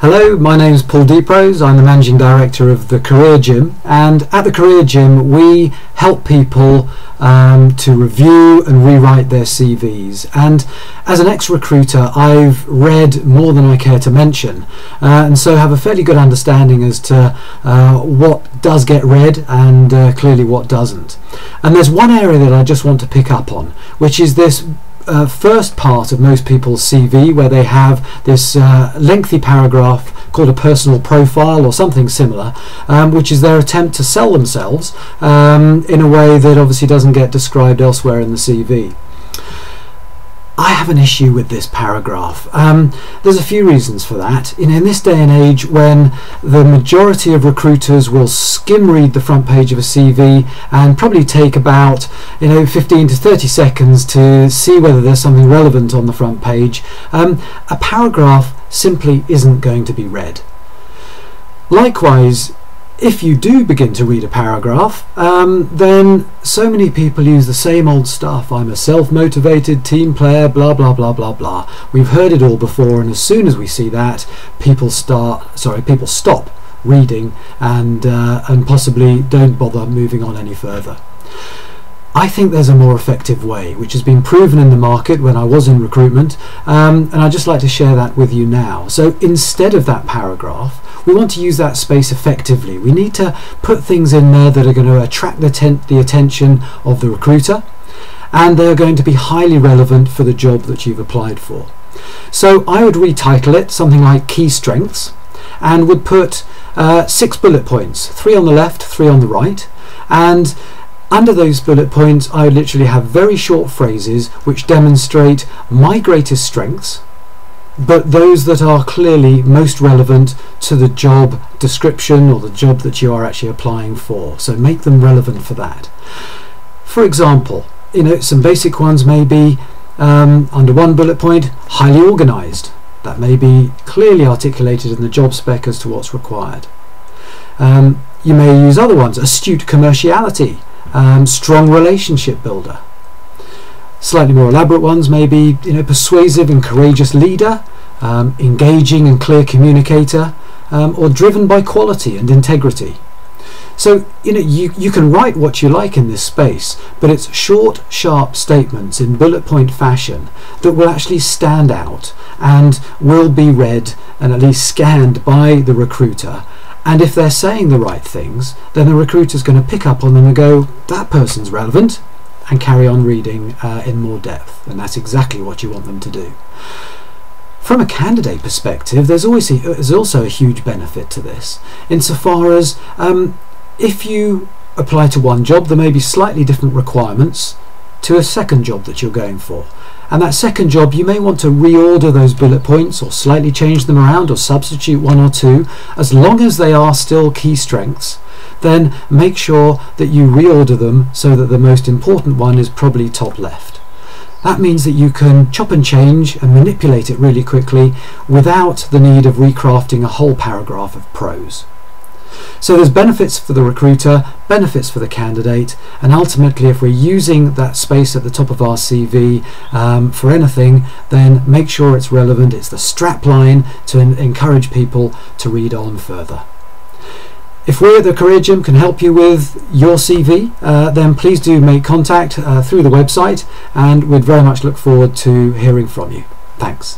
Hello, my name is Paul Deeprose. I'm the Managing Director of the Career Gym, and at the Career Gym we help people to review and rewrite their CVs. And as an ex-recruiter, I've read more than I care to mention, and so have a fairly good understanding as to what does get read and clearly what doesn't. And there's one area that I just want to pick up on, which is this first part of most people's CV, where they have this lengthy paragraph called a personal profile or something similar, which is their attempt to sell themselves in a way that obviously doesn't get described elsewhere in the CV. I have an issue with this paragraph. There's a few reasons for that. In this day and age, when the majority of recruiters will skim read the front page of a CV and probably take about 15 to 30 seconds to see whether there's something relevant on the front page, a paragraph simply isn't going to be read. Likewise, if you do begin to read a paragraph, then so many people use the same old stuff. I'm a self-motivated team player, blah blah blah blah blah. We've heard it all before, and as soon as we see that, people stop reading and possibly don't bother moving on any further. I think there's a more effective way, which has been proven in the market when I was in recruitment, and I'd just like to share that with you now. So instead of that paragraph, we want to use that space effectively. We need to put things in there that are going to attract the attention of the recruiter, and they're going to be highly relevant for the job that you've applied for. So I would retitle it something like Key Strengths, and would put 6 bullet points, 3 on the left, 3 on the right, and under those bullet points I would literally have very short phrases which demonstrate my greatest strengths, but those that are clearly most relevant to the job description or the job that you are actually applying for. So make them relevant for that. For example, some basic ones may be under one bullet point, highly organized. That may be clearly articulated in the job spec as to what's required. You may use other ones, astute commerciality, strong relationship builder. Slightly more elaborate ones may be persuasive and courageous leader, engaging and clear communicator, or driven by quality and integrity. So you can write what you like in this space, but it's short, sharp statements in bullet point fashion that will actually stand out and will be read and at least scanned by the recruiter. And if they're saying the right things, then the recruiter's going to pick up on them and go, that person's relevant, and carry on reading in more depth. And that's exactly what you want them to do. From a candidate perspective, there's also a huge benefit to this, insofar as if you apply to one job, there may be slightly different requirements to a second job that you're going for. And that second job, you may want to reorder those bullet points or slightly change them around or substitute one or two. As long as they are still key strengths, then make sure that you reorder them so that the most important one is probably top left. That means that you can chop and change and manipulate it really quickly without the need of recrafting a whole paragraph of prose. So there's benefits for the recruiter, benefits for the candidate, and ultimately if we're using that space at the top of our CV for anything, then make sure it's relevant. It's the strap line to encourage people to read on further. If we at the Career Gym can help you with your CV, then please do make contact through the website, and we'd very much look forward to hearing from you. Thanks.